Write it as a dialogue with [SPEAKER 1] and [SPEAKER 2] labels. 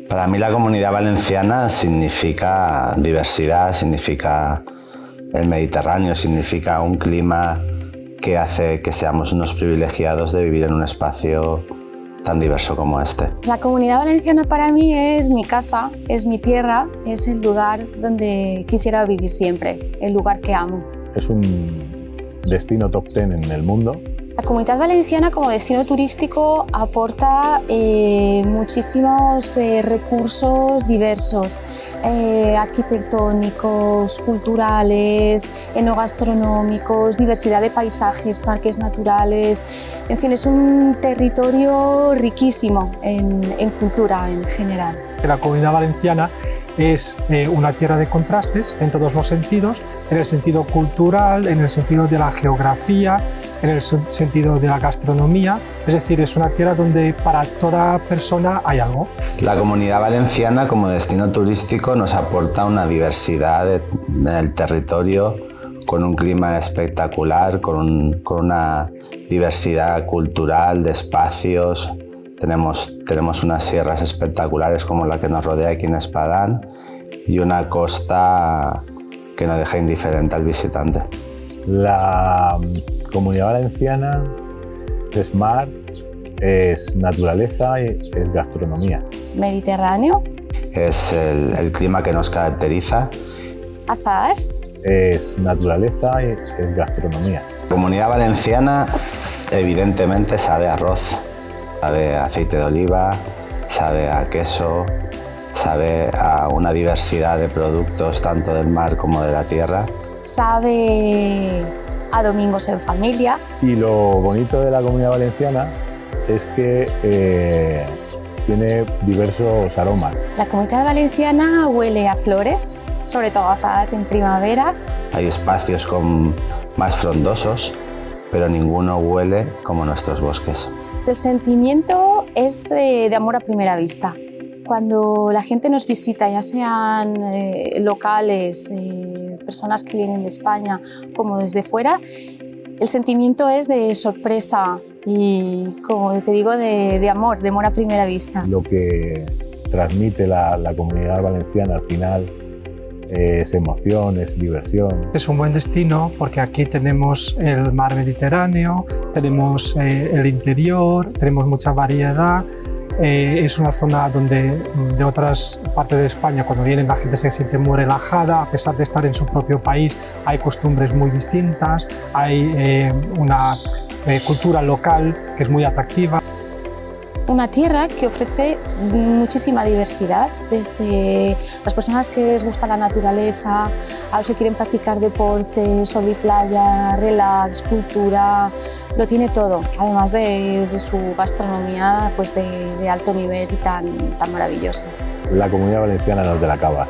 [SPEAKER 1] Para mí la Comunidad Valenciana significa diversidad, significa el Mediterráneo, significa un clima que hace que seamos unos privilegiados de vivir en un espacio tan diverso como este.
[SPEAKER 2] La Comunidad Valenciana para mí es mi casa, es mi tierra, es el lugar donde quisiera vivir siempre, el lugar que amo.
[SPEAKER 3] Es un destino top 10 en el mundo.
[SPEAKER 2] La Comunidad Valenciana como destino turístico aporta muchísimos recursos diversos, arquitectónicos, culturales, enogastronómicos, diversidad de paisajes, parques naturales, en fin, es un territorio riquísimo en cultura en general.
[SPEAKER 4] La Comunidad Valenciana es una tierra de contrastes en todos los sentidos, en el sentido cultural, en el sentido de la geografía, en el sentido de la gastronomía, es decir, es una tierra donde para toda persona hay algo.
[SPEAKER 1] La Comunidad Valenciana como destino turístico nos aporta una diversidad en el territorio, con un clima espectacular, con una diversidad cultural de espacios. Tenemos unas sierras espectaculares como la que nos rodea aquí en Espadán y una costa que no deja indiferente al visitante.
[SPEAKER 3] La Comunidad Valenciana es mar, es naturaleza y es gastronomía.
[SPEAKER 2] Mediterráneo.
[SPEAKER 1] Es el clima que nos caracteriza.
[SPEAKER 2] Azahar.
[SPEAKER 3] Es naturaleza y es gastronomía.
[SPEAKER 1] La Comunidad Valenciana evidentemente sabe a arroz. Sabe a aceite de oliva, sabe a queso, sabe a una diversidad de productos tanto del mar como de la tierra.
[SPEAKER 2] Sabe a domingos en familia.
[SPEAKER 3] Y lo bonito de la Comunidad Valenciana es que tiene diversos aromas.
[SPEAKER 2] La Comunidad Valenciana huele a flores, sobre todo a azahar en primavera.
[SPEAKER 1] Hay espacios más frondosos, pero ninguno huele como nuestros bosques.
[SPEAKER 2] El sentimiento es de amor a primera vista. Cuando la gente nos visita, ya sean locales, personas que vienen de España como desde fuera, el sentimiento es de sorpresa y, como te digo, de amor a primera vista.
[SPEAKER 3] Lo que transmite la Comunidad Valenciana al final es emoción, es diversión.
[SPEAKER 4] Es un buen destino porque aquí tenemos el mar Mediterráneo, tenemos el interior, tenemos mucha variedad. Es una zona donde de otras partes de España, cuando vienen, la gente se siente muy relajada, a pesar de estar en su propio país. Hay costumbres muy distintas, hay una cultura local que es muy atractiva.
[SPEAKER 2] Una tierra que ofrece muchísima diversidad, desde las personas que les gusta la naturaleza, a los que quieren practicar deporte, sol y playa, relax, cultura, lo tiene todo, además de su gastronomía pues de alto nivel y tan maravillosa.
[SPEAKER 3] La Comunidad Valenciana no te la acabas.